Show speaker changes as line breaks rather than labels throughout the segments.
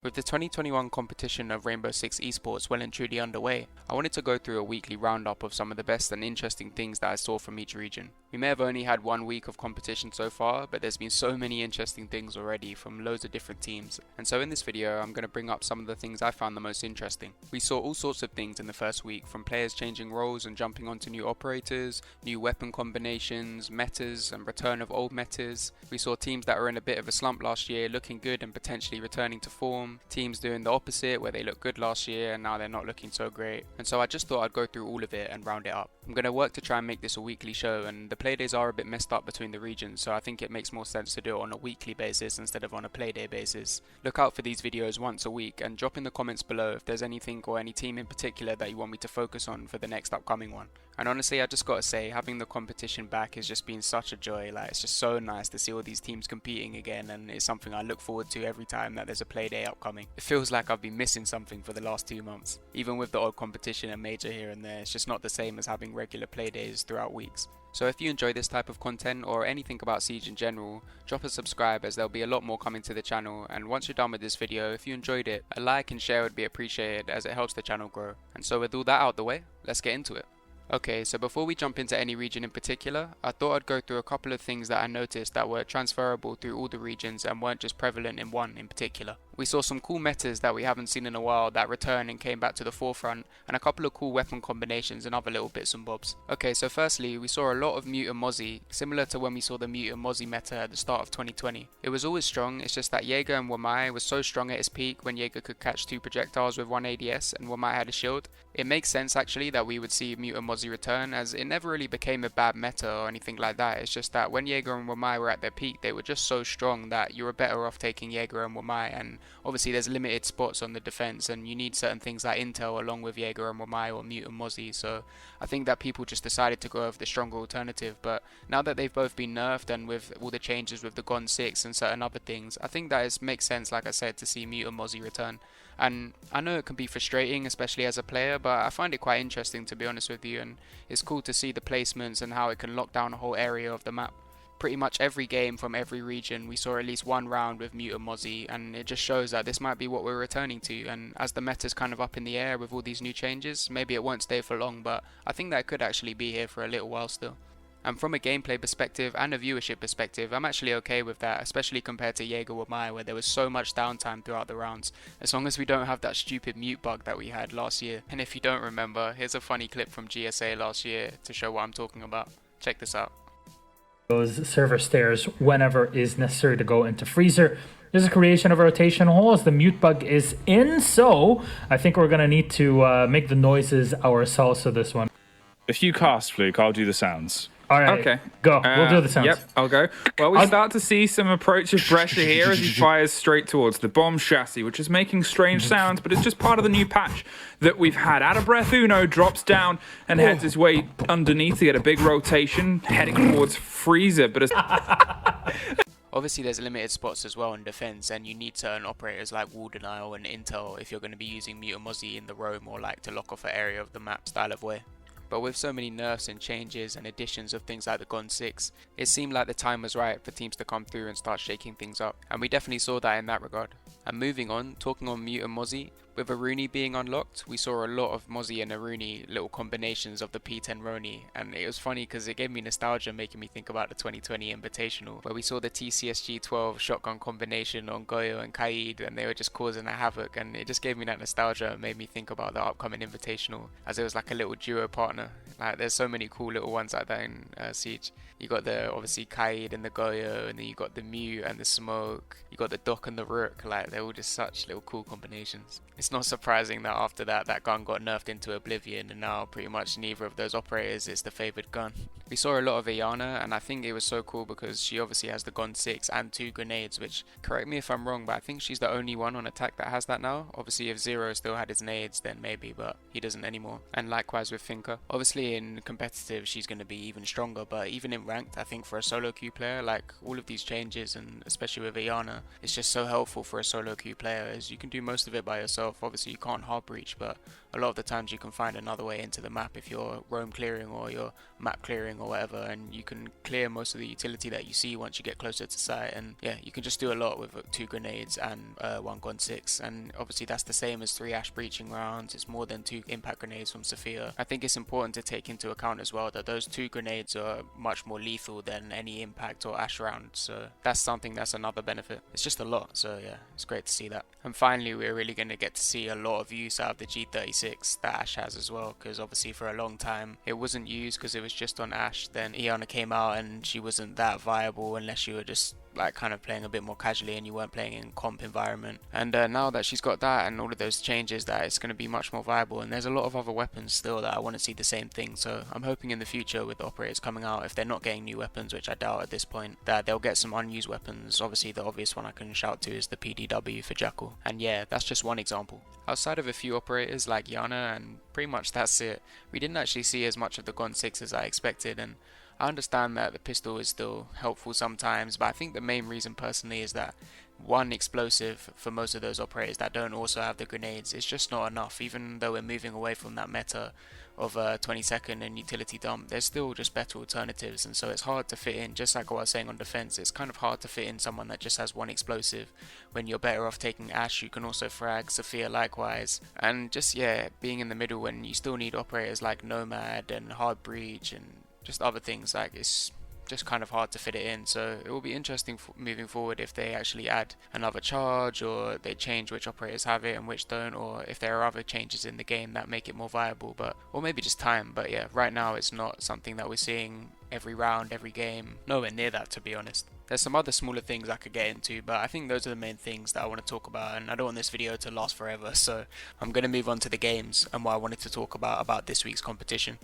With the 2021 competition of Rainbow Six Esports well and truly underway, I wanted to go through a weekly roundup of some of the best and interesting things that I saw from each region. We may have only had 1 week of competition so far, but there's been so many interesting things already from loads of different teams, and so in this video I'm going to bring up some of the things I found the most interesting. We saw all sorts of things in the first week, from players changing roles and jumping onto new operators, new weapon combinations, metas and return of old metas. We saw teams that were in a bit of a slump last year looking good and potentially returning to form, teams doing the opposite where they looked good last year and now they're not looking so great, and so I just thought I'd go through all of it and round it up. I'm going to work to try and make this a weekly show, and the playdays are a bit messed up between the regions, so I think it makes more sense to do it on a weekly basis instead of on a playday basis. Look out for these videos once a week and drop in the comments below if there's anything or any team in particular that you want me to focus on for the next upcoming one. And honestly, I just gotta say, having the competition back has just been such a joy. Like, it's just so nice to see all these teams competing again, and it's something I look forward to every time that there's a playday upcoming. It feels like I've been missing something for the last 2 months. Even with the odd competition and major here and there, it's just not the same as having regular playdays throughout weeks. So if you enjoy this type of content or anything about Siege in general, drop a subscribe as there'll be a lot more coming to the channel, and once you're done with this video, if you enjoyed it, a like and share would be appreciated as it helps the channel grow. And so with all that out the way, let's get into it. Okay, so before we jump into any region in particular, I thought I'd go through a couple of things that I noticed that were transferable through all the regions and weren't just prevalent in one in particular. We saw some cool metas that we haven't seen in a while that returned and came back to the forefront, and a couple of cool weapon combinations and other little bits and bobs. Okay, so firstly, we saw a lot of Mute and Mozzie, similar to when we saw the Mute and Mozzie meta at the start of 2020. It was always strong, it's just that Jaeger and Wamai was so strong at its peak when Jaeger could catch 2 projectiles with 1 ADS and Wamai had a shield. It makes sense actually that we would see Mute and Mozzie return, as it never really became a bad meta or anything like that. It's just that when Jaeger and Wamai were at their peak, they were just so strong that you were better off taking Jaeger and Wamai, and obviously there's limited spots on the defense and you need certain things like intel along with Jaeger and Wamai or Mute and Mozzie, so I think that people just decided to go with the stronger alternative. But now that they've both been nerfed and with all the changes with the Gon 6 and certain other things, I think that it makes sense, like I said, to see Mute and Mozzie return. And I know it can be frustrating, especially as a player, but I find it quite interesting, to be honest with you, and it's cool to see the placements and how it can lock down a whole area of the map. Pretty much every game from every region we saw at least one round with Mute and Mozzie, and it just shows that this might be what we're returning to. And as the meta's kind of up in the air with all these new changes, maybe it won't stay for long, but I think that could actually be here for a little while still. And from a gameplay perspective and a viewership perspective, I'm actually okay with that, especially compared to Jaeger Wamai, where there was so much downtime throughout the rounds, as long as we don't have that stupid mute bug that we had last year. And if you don't remember, here's a funny clip from GSA last year to show what I'm talking about. Check this out.
Those server stairs whenever is necessary to go into freezer. There's a creation of a rotation hole as the mute bug is in, so I think we're going to need to make the noises ourselves for this one.
If you cast, Fluke, I'll do the sounds.
All right,
okay.
Go. We'll do the sounds.
Yep, I'll go. Well, we start to see some approach of pressure here as he fires straight towards the bomb chassis, which is making strange sounds, but it's just part of the new patch that we've had. Out of breath, Uno drops down and heads his way underneath to get a big rotation, heading towards Freezer, but as...
Obviously there's limited spots as well in defense, and you need certain operators like wall denial and intel if you're going to be using Mute and Mozzie in the roam or like to lock off an area of the map style of way. But with so many nerfs and changes and additions of things like the Gon 6, it seemed like the time was right for teams to come through and start shaking things up, and we definitely saw that in that regard. And moving on, talking on Mute and Mozzie, with a Roni being unlocked, we saw a lot of Mozzie and a Roni little combinations of the P10 Roni, and it was funny because it gave me nostalgia, making me think about the 2020 Invitational, where we saw the TCSG 12 shotgun combination on Goyo and Kaid, and they were just causing a havoc, and it just gave me that nostalgia and made me think about the upcoming Invitational, as it was like a little duo partner. Like, there's so many cool little ones like that in Siege. You got the, obviously, Kaid and the Goyo, and then you got the Mute and the Smoke, you got the Doc and the Rook. Like, they're all just such little cool combinations. It's not surprising that after that gun got nerfed into Oblivion, and now pretty much neither of those operators is the favoured gun. We saw a lot of Iana, and I think it was so cool because she obviously has the Gon 6 and 2 grenades, which, correct me if I'm wrong, but I think she's the only one on attack that has that now. Obviously if Zero still had his nades then maybe, but he doesn't anymore. And likewise with Finka. Obviously in competitive she's going to be even stronger, but even in ranked, I think for a solo queue player, like all of these changes, and especially with Iana, it's just so helpful for a solo queue player, as you can do most of it by yourself yourself. Obviously you can't hard breach, but a lot of the times you can find another way into the map if you're roam clearing or you're map clearing or whatever, and you can clear most of the utility that you see once you get closer to site. And yeah, you can just do a lot with 2 grenades and 1 gun 6, and obviously that's the same as 3 Ash breaching rounds. It's more than 2 impact grenades from Sophia. I think it's important to take into account as well that those 2 grenades are much more lethal than any impact or Ash round, so that's another benefit. It's just a lot, so yeah, it's great to see that. And finally, we're really going to get to see a lot of use out of the G36 that Ash has as well, because obviously for a long time it wasn't used because it was just on Ash. Then Iana came out and she wasn't that viable unless you were just like kind of playing a bit more casually and you weren't playing in comp environment. And now that she's got that and all of those changes, that it's going to be much more viable. And there's a lot of other weapons still that I want to see the same thing, so I'm hoping in the future with the operators coming out, if they're not getting new weapons, which I doubt at this point, that they'll get some unused weapons. Obviously the obvious one I can shout to is the PDW for Jackal, and yeah, that's just one example. Outside of a few operators like Iana, and pretty much that's it, we didn't actually see as much of the Gon 6 as I expected. And I understand that the pistol is still helpful sometimes, but I think the main reason personally is that one explosive for most of those operators that don't also have the grenades is just not enough. Even though we're moving away from that meta of 20-second and utility dump, there's still just better alternatives, and so it's hard to fit in. Just like what I was saying on defense, it's kind of hard to fit in someone that just has 1 explosive when you're better off taking Ash. You can also frag Sophia likewise, and just yeah, being in the middle when you still need operators like Nomad and Hard Breach and just other things, like it's just kind of hard to fit it in. So it will be interesting moving forward if they actually add another charge, or they change which operators have it and which don't, or if there are other changes in the game that make it more viable, or maybe just time. But yeah, right now it's not something that we're seeing every round, every game, nowhere near that, to be honest. There's some other smaller things I could get into, but I think those are the main things that I want to talk about, and I don't want this video to last forever, so I'm going to move on to the games and what I wanted to talk about this week's competition.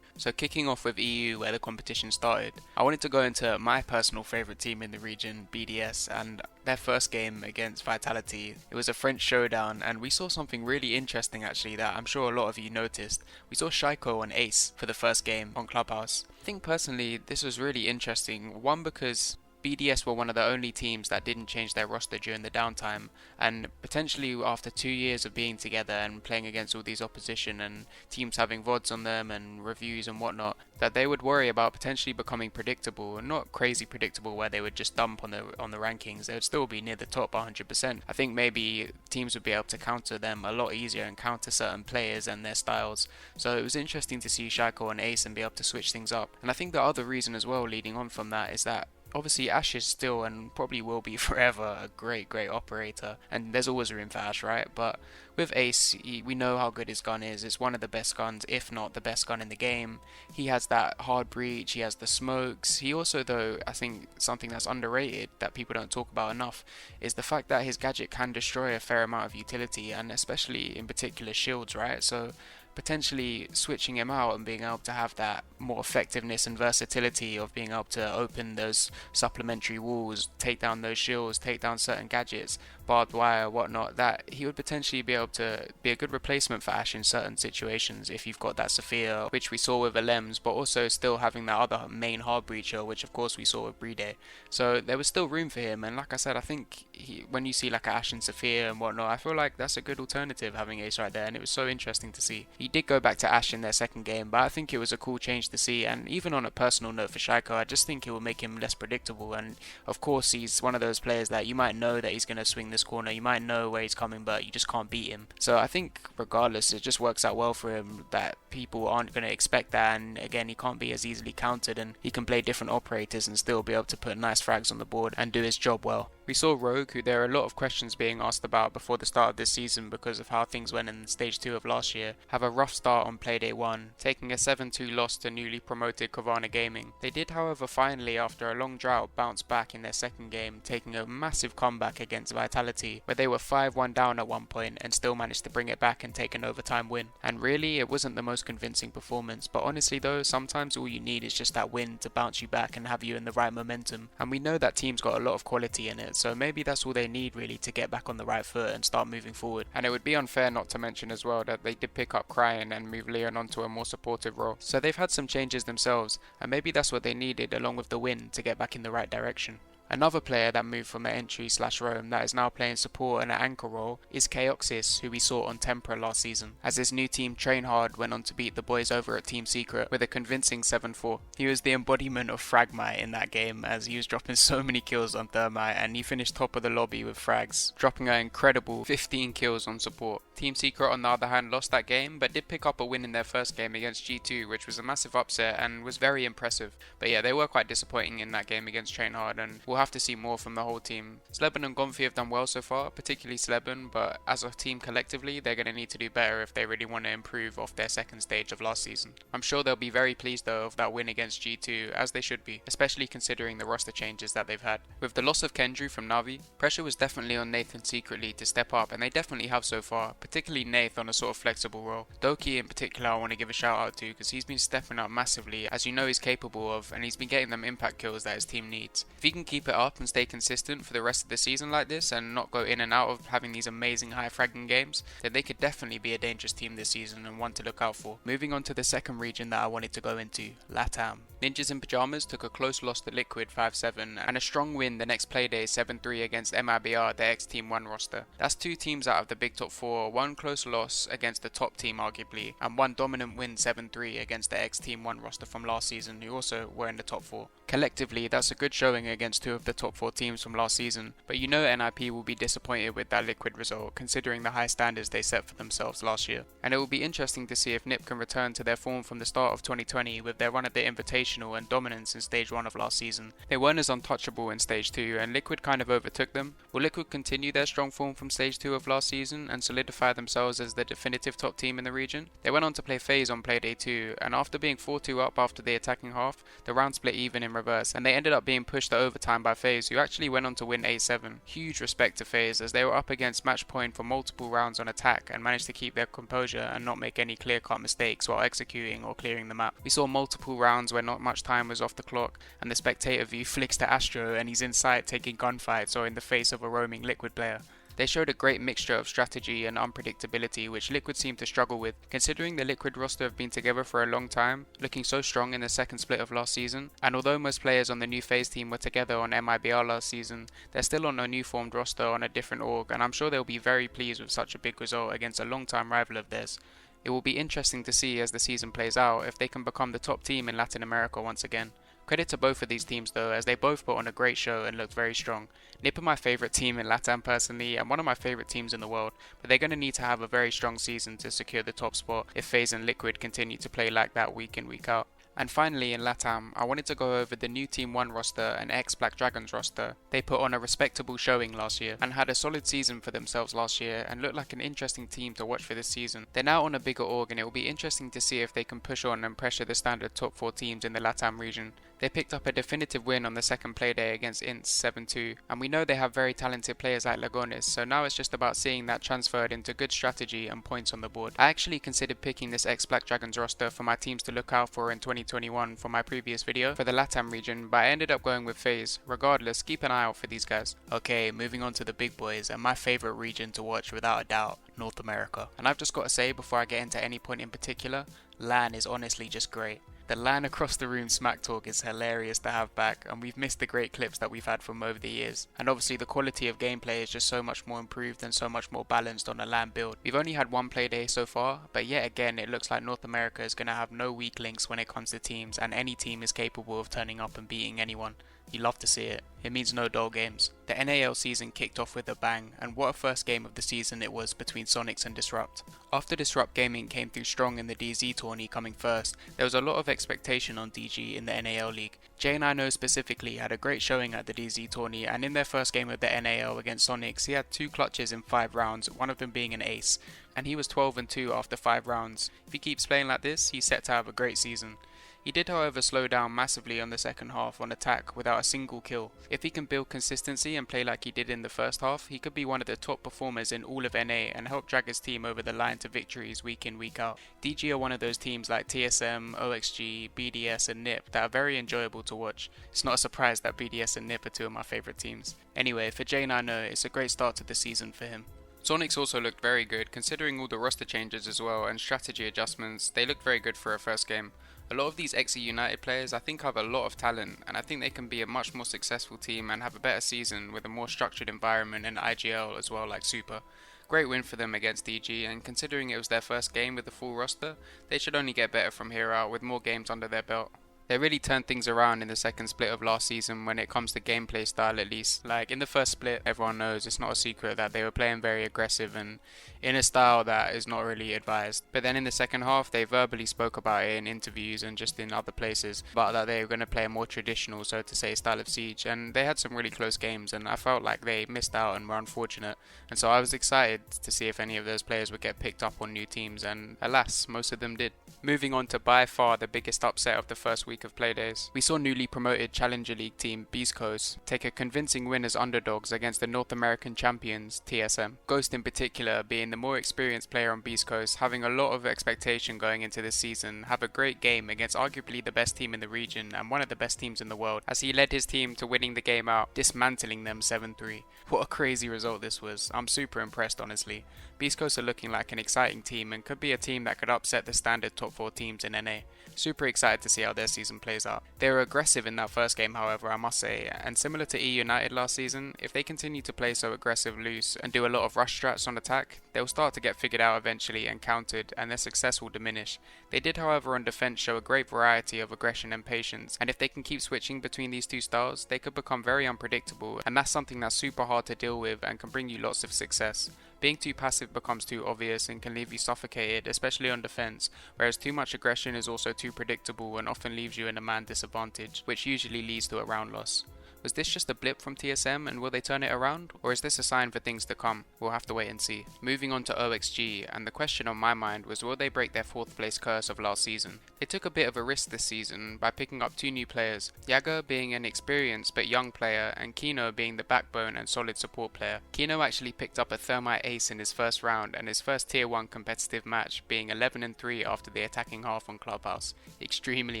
So kicking off with EU, where the competition started, I wanted to go into my personal favourite team in the region, BDS, and their first game against Vitality. It was a French showdown, and we saw something really interesting actually that I'm sure a lot of you noticed. We saw Shaiiko on Ace for the first game on Clubhouse. I think personally this was really interesting, one because BDS were one of the only teams that didn't change their roster during the downtime, and potentially after 2 years of being together and playing against all these opposition and teams having VODs on them and reviews and whatnot, that they would worry about potentially becoming predictable, and not crazy predictable where they would just dump on the rankings. They would still be near the top 100%. I think maybe teams would be able to counter them a lot easier and counter certain players and their styles. So it was interesting to see Shaiiko and Ace and be able to switch things up. And I think the other reason as well leading on from that is that obviously Ash is still, and probably will be forever, a great operator, and there's always room for Ash, right? But with Ace, we know how good his gun is. It's one of the best guns, if not the best gun in the game. He has that hard breach, he has the smokes. He also, though, I think something that's underrated that people don't talk about enough is the fact that his gadget can destroy a fair amount of utility, and especially in particular shields, right? So potentially switching him out and being able to have that more effectiveness and versatility of being able to open those supplementary walls, take down those shields, take down certain gadgets, barbed wire, whatnot, that he would potentially be able to be a good replacement for Ash in certain situations if you've got that Sophia, which we saw with Alems, but also still having that other main hard breacher, which of course we saw with Bride. So there was still room for him, and like I said, I think when you see like Ash and Sophia and whatnot, I feel like that's a good alternative having Ace right there, and it was so interesting to see. He did go back to Ash in their second game, but I think it was a cool change to see. And even on a personal note for Shaiiko, I just think it will make him less predictable. And of course, he's one of those players that you might know that he's going to swing this corner, you might know where he's coming, but you just can't beat him. So I think regardless, it just works out well for him that people aren't going to expect that, and again, he can't be as easily countered, and he can play different operators and still be able to put nice frags on the board and do his job well. We saw Rogue, who there are a lot of questions being asked about before the start of this season because of how things went in Stage 2 of last year, have a rough start on Playday 1, taking a 7-2 loss to newly promoted Kavana Gaming. They did, however, finally, after a long drought, bounce back in their second game, taking a massive comeback against Vitality, where they were 5-1 down at one point and still managed to bring it back and take an overtime win. And really, it wasn't the most convincing performance, but honestly though, sometimes all you need is just that win to bounce you back and have you in the right momentum. And we know that team's got a lot of quality in it, so maybe that's all they need really to get back on the right foot and start moving forward. And it would be unfair not to mention as well that they did pick up Cryan and move Leon onto a more supportive role. So they've had some changes themselves, and maybe that's what they needed along with the win to get back in the right direction. Another player that moved from an entry/roam that is now playing support and an anchor role is Chaoxys, who we saw on Tempera last season, as his new team Train Hard went on to beat the boys over at Team Secret with a convincing 7-4. He was the embodiment of Fragmite in that game, as he was dropping so many kills on Thermite, and he finished top of the lobby with frags, dropping an incredible 15 kills on support. Team Secret on the other hand lost that game, but did pick up a win in their first game against G2, which was a massive upset and was very impressive. But yeah, they were quite disappointing in that game against Train Hard, and we'll have to see more from the whole team. Sleben and Gonfi have done well so far, particularly Sleben, but as a team collectively, they're going to need to do better if they really want to improve off their second stage of last season. I'm sure they'll be very pleased though of that win against G2, as they should be, especially considering the roster changes that they've had. With the loss of Kendry from Navi, pressure was definitely on Nathan secretly to step up, and they definitely have so far, particularly Nath on a sort of flexible role. Doki in particular I want to give a shout out to, because he's been stepping up massively, as you know he's capable of, and he's been getting them impact kills that his team needs. If he can keep it up and stay consistent for the rest of the season like this, and not go in and out of having these amazing high fragging games, then they could definitely be a dangerous team this season and one to look out for. Moving on to the second region that I wanted to go into, LATAM. Ninjas in Pyjamas took a close loss to Liquid 5-7 and a strong win the next playday 7-3 against MIBR, the ex-Team 1 roster. That's two teams out of the big top 4, one close loss against the top team arguably, and one dominant win 7-3 against the ex-Team 1 roster from last season, who also were in the top 4. Collectively, that's a good showing against two of the top 4 teams from last season, but you know NIP will be disappointed with that Liquid result considering the high standards they set for themselves last year. And it will be interesting to see if NIP can return to their form from the start of 2020 with their run at the Invitational and dominance in stage 1 of last season. They weren't as untouchable in stage 2 and Liquid kind of overtook them. Will Liquid continue their strong form from stage 2 of last season and solidify themselves as the definitive top team in the region? They went on to play FaZe on playday 2, and after being 4-2 up after the attacking half, the round split even in reverse, and they ended up being pushed to overtime by FaZe, who actually went on to win 8-7. Huge respect to FaZe, as they were up against match point for multiple rounds on attack and managed to keep their composure and not make any clear-cut mistakes while executing or clearing the map. We saw multiple rounds where not much time was off the clock, and the spectator view flicks to Astro and he's in sight taking gunfights or in the face of a roaming Liquid player. They showed a great mixture of strategy and unpredictability, which Liquid seemed to struggle with, considering the Liquid roster have been together for a long time, looking so strong in the second split of last season, and although most players on the new FaZe team were together on MIBR last season, they're still on a new formed roster on a different org, and I'm sure they'll be very pleased with such a big result against a long-time rival of theirs. It will be interesting to see as the season plays out if they can become the top team in Latin America once again. Credit to both of these teams though, as they both put on a great show and looked very strong. NIP are my favourite team in LATAM personally, and one of my favourite teams in the world, but they're going to need to have a very strong season to secure the top spot if FaZe and Liquid continue to play like that week in week out. And finally in LATAM, I wanted to go over the new Team 1 roster and ex-Black Dragons roster. They put on a respectable showing last year and had a solid season for themselves last year and look like an interesting team to watch for this season. They're now on a bigger org and it will be interesting to see if they can push on and pressure the standard top 4 teams in the LATAM region. They picked up a definitive win on the second playday against Ints 7-2, and we know they have very talented players like Lagones, so now it's just about seeing that transferred into good strategy and points on the board. I actually considered picking this ex-Black Dragons roster for my teams to look out for in 2021 for my previous video for the LATAM region, but I ended up going with FaZe. Regardless, keep an eye out for these guys. Okay, moving on to the big boys and my favourite region to watch without a doubt, North America. And I've just got to say before I get into any point in particular, LAN is honestly just great. The LAN across the room smack talk is hilarious to have back, and we've missed the great clips that we've had from over the years. And obviously the quality of gameplay is just so much more improved and so much more balanced on a LAN build. We've only had one playday so far, but yet again it looks like North America is going to have no weak links when it comes to teams, and any team is capable of turning up and beating anyone. You love to see it. It means no dull games. The NAL season kicked off with a bang, and what a first game of the season it was between Soniqs and Disrupt. After Disrupt Gaming came through strong in the DZ tourney coming first, there was a lot of expectation on DG in the NAL league. J90 specifically had a great showing at the DZ tourney, and in their first game of the NAL against Soniqs, he had 2 clutches in 5 rounds, one of them being an ace, and he was 12-2 after 5 rounds. If he keeps playing like this, he's set to have a great season. He did however slow down massively on the second half on attack without a single kill. If he can build consistency and play like he did in the first half, he could be one of the top performers in all of NA and help drag his team over the line to victories week in week out. DG are one of those teams like TSM, OXG, BDS and NIP that are very enjoyable to watch. It's not a surprise that BDS and NIP are 2 of my favourite teams. Anyway, for J90, it's a great start to the season for him. Soniqs also looked very good, considering all the roster changes as well and strategy adjustments. They looked very good for a first game. A lot of these XE United players I think have a lot of talent, and I think they can be a much more successful team and have a better season with a more structured environment in IGL as well, like Super. Great win for them against DG, and considering it was their first game with the full roster, they should only get better from here out with more games under their belt. They really turned things around in the second split of last season when it comes to gameplay style at least. Like in the first split, everyone knows it's not a secret that they were playing very aggressive and in a style that is not really advised. But then in the second half, they verbally spoke about it in interviews and just in other places, about that they were going to play a more traditional, so to say, style of Siege. And they had some really close games, and I felt like they missed out and were unfortunate. And so I was excited to see if any of those players would get picked up on new teams, and alas, most of them did. Moving on to by far the biggest upset of the first week of play days, we saw newly promoted Challenger League team Beast Coast take a convincing win as underdogs against the North American champions TSM. Ghost in particular, being the more experienced player on Beast Coast, having a lot of expectation going into this season, have a great game against arguably the best team in the region and one of the best teams in the world, as he led his team to winning the game out, dismantling them 7-3. What a crazy result this was. I'm super impressed, honestly. Beast Coast are looking like an exciting team and could be a team that could upset the standard top 4 teams in NA. Super excited to see how their season plays out. They were aggressive in that first game, however, I must say, and similar to E United last season, if they continue to play so aggressive loose and do a lot of rush strats on attack, they'll start to get figured out eventually and countered, and their success will diminish. They did, however, on defense show a great variety of aggression and patience, and if they can keep switching between these two styles, they could become very unpredictable, and that's something that's super hard to deal with and can bring you lots of success. Being too passive becomes too obvious and can leave you suffocated, especially on defense, whereas too much aggression is also too predictable and often leaves you in a man disadvantage, which usually leads to a round loss. Was this just a blip from TSM and will they turn it around? Or is this a sign for things to come? We'll have to wait and see. Moving on to OXG, and the question on my mind was, will they break their 4th place curse of last season? They took a bit of a risk this season by picking up 2 new players, Yaga being an experienced but young player and Kino being the backbone and solid support player. Kino actually picked up a Thermite ace in his first round and his first tier 1 competitive match, being 11-3 after the attacking half on Clubhouse. Extremely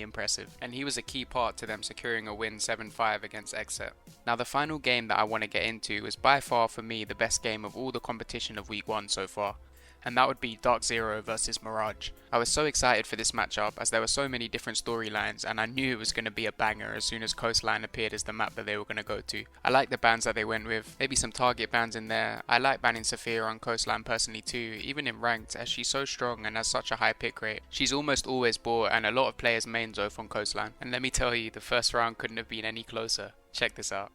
impressive, and he was a key part to them securing a win 7-5 against Exet. Now the final game that I want to get into is by far for me the best game of all the competition of week 1 so far, and that would be DarkZero versus Mirage. I was so excited for this matchup as there were so many different storylines, and I knew it was going to be a banger as soon as Coastline appeared as the map that they were going to go to. I like the bans that they went with, maybe some target bans in there. I like banning Sophia on Coastline personally too, even in ranked, as she's so strong and has such a high pick rate. She's almost always bought, and a lot of players main Zoth on Coastline. And let me tell you, the first round couldn't have been any closer. Check this out.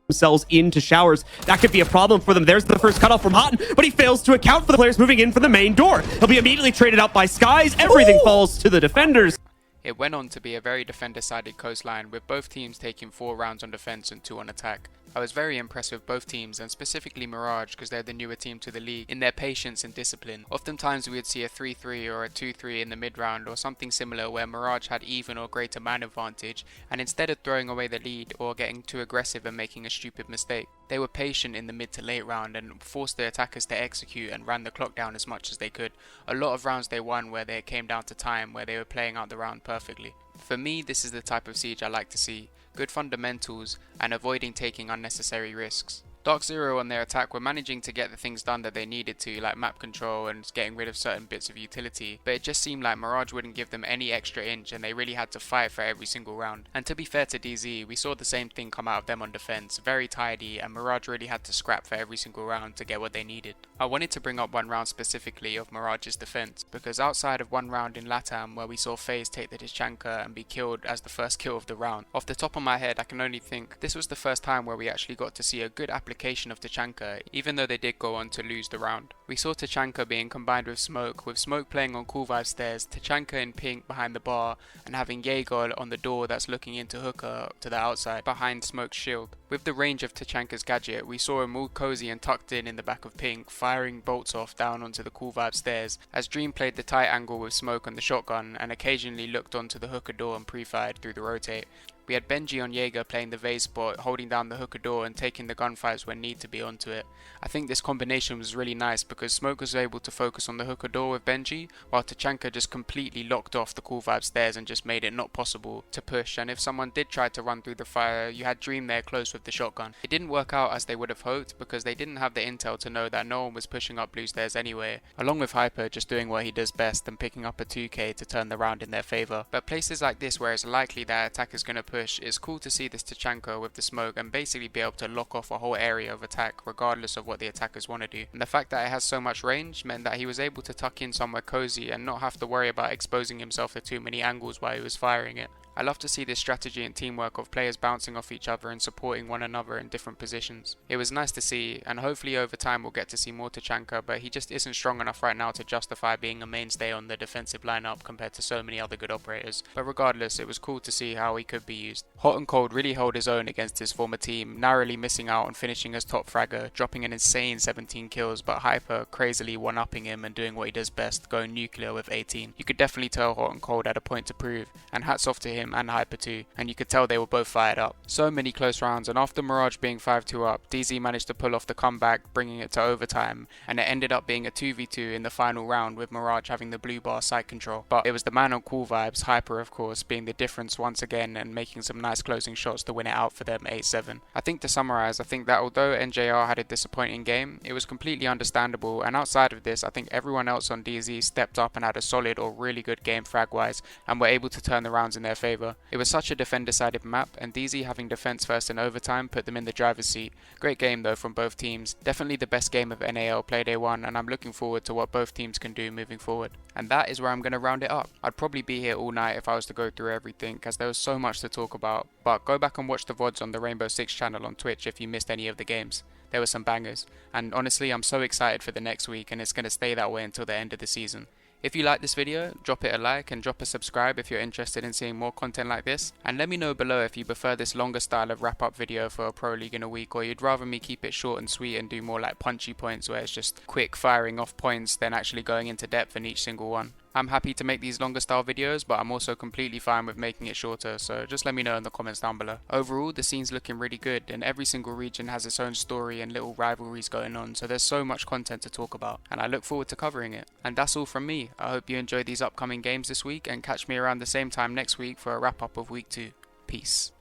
Themselves into showers. That could be a problem for them. There's the first cutoff from Houghton, but he fails to account for the players moving in for the main door. He'll be immediately traded out by Skies. Everything falls to the defenders.
It went on to be a very defender-sided Coastline, with both teams taking 4 rounds on defense and 2 on attack. I was very impressed with both teams, and specifically Mirage because they're the newer team to the league, in their patience and discipline. Oftentimes we would see a 3-3 or a 2-3 in the mid-round or something similar where Mirage had even or greater man advantage, and instead of throwing away the lead or getting too aggressive and making a stupid mistake, they were patient in the mid to late round and forced the attackers to execute and ran the clock down as much as they could. A lot of rounds they won where they came down to time, where they were playing out the round perfectly. For me, this is the type of Siege I like to see. Good fundamentals and avoiding taking unnecessary risks. DarkZero on their attack were managing to get the things done that they needed to, like map control and getting rid of certain bits of utility, but it just seemed like Mirage wouldn't give them any extra inch and they really had to fight for every single round. And to be fair to DZ, we saw the same thing come out of them on defense, very tidy, and Mirage really had to scrap for every single round to get what they needed. I wanted to bring up one round specifically of Mirage's defense, because outside of one round in LATAM where we saw FaZe take the Tachanka and be killed as the first kill of the round, off the top of my head I can only think this was the first time where we actually got to see a good application of Tachanka, even though they did go on to lose the round. We saw Tachanka being combined with Smoke playing on Cool Vibe stairs, Tachanka in pink behind the bar, and having Jaeger on the door that's looking into Hooker to the outside, behind Smoke's shield. With the range of Tachanka's gadget, we saw him all cozy and tucked in the back of pink, firing bolts off down onto the Cool Vibe stairs, as Dream played the tight angle with Smoke on the shotgun, and occasionally looked onto the Hooker door and pre-fired through the rotate. We had Benji on Jaeger playing the vase spot, holding down the hookah door and taking the gunfights when need to be onto it. I think this combination was really nice because Smoke was able to focus on the hookah door with Benji, while Tachanka just completely locked off the cool vibe stairs and just made it not possible to push, and if someone did try to run through the fire, you had Dream there close with the shotgun. It didn't work out as they would have hoped because they didn't have the intel to know that no one was pushing up blue stairs anyway, along with Hyper just doing what he does best and picking up a 2k to turn the round in their favour. But places like this where it's likely that attack is going to push, it's cool to see this Tachanka with the smoke and basically be able to lock off a whole area of attack regardless of what the attackers want to do. And the fact that it has so much range meant that he was able to tuck in somewhere cozy and not have to worry about exposing himself to too many angles while he was firing it. I love to see this strategy and teamwork of players bouncing off each other and supporting one another in different positions. It was nice to see, and hopefully over time we'll get to see more Tachanka, but he just isn't strong enough right now to justify being a mainstay on the defensive lineup compared to so many other good operators. But regardless, it was cool to see how he could be used. Hot and Cold really held his own against his former team, narrowly missing out on finishing as top fragger, dropping an insane 17 kills, but Hyper crazily one-upping him and doing what he does best, going nuclear with 18. You could definitely tell Hot and Cold had a point to prove, and hats off to him and Hyper too, and you could tell they were both fired up. So many close rounds, and after Mirage being 5-2 up, DZ managed to pull off the comeback, bringing it to overtime, and it ended up being a 2v2 in the final round with Mirage having the blue bar side control. But it was the man on cool vibes, Hyper of course, being the difference once again and making some nice closing shots to win it out for them 8-7. I think to summarize, I think that although NJR had a disappointing game, it was completely understandable, and outside of this, I think everyone else on DZ stepped up and had a solid or really good game frag-wise, and were able to turn the rounds in their favour. It was such a defend-decided map, and DZ having defense first in overtime put them in the driver's seat. Great game though from both teams, definitely the best game of NAL Play Day 1, and I'm looking forward to what both teams can do moving forward. And that is where I'm going to round it up. I'd probably be here all night if I was to go through everything, as there was so much to talk about, but go back and watch the VODs on the Rainbow Six channel on Twitch if you missed any of the games. There were some bangers, and honestly I'm so excited for the next week, and it's going to stay that way until the end of the season. If you like this video, drop it a like and drop a subscribe if you're interested in seeing more content like this, and let me know below if you prefer this longer style of wrap up video for a Pro League in a week, or you'd rather me keep it short and sweet and do more like punchy points where it's just quick firing off points than actually going into depth in each single one. I'm happy to make these longer style videos, but I'm also completely fine with making it shorter, so just let me know in the comments down below. Overall, the scene's looking really good, and every single region has its own story and little rivalries going on, so there's so much content to talk about, and I look forward to covering it. And that's all from me. I hope you enjoyed these upcoming games this week, and catch me around the same time next week for a wrap up of week 2. Peace.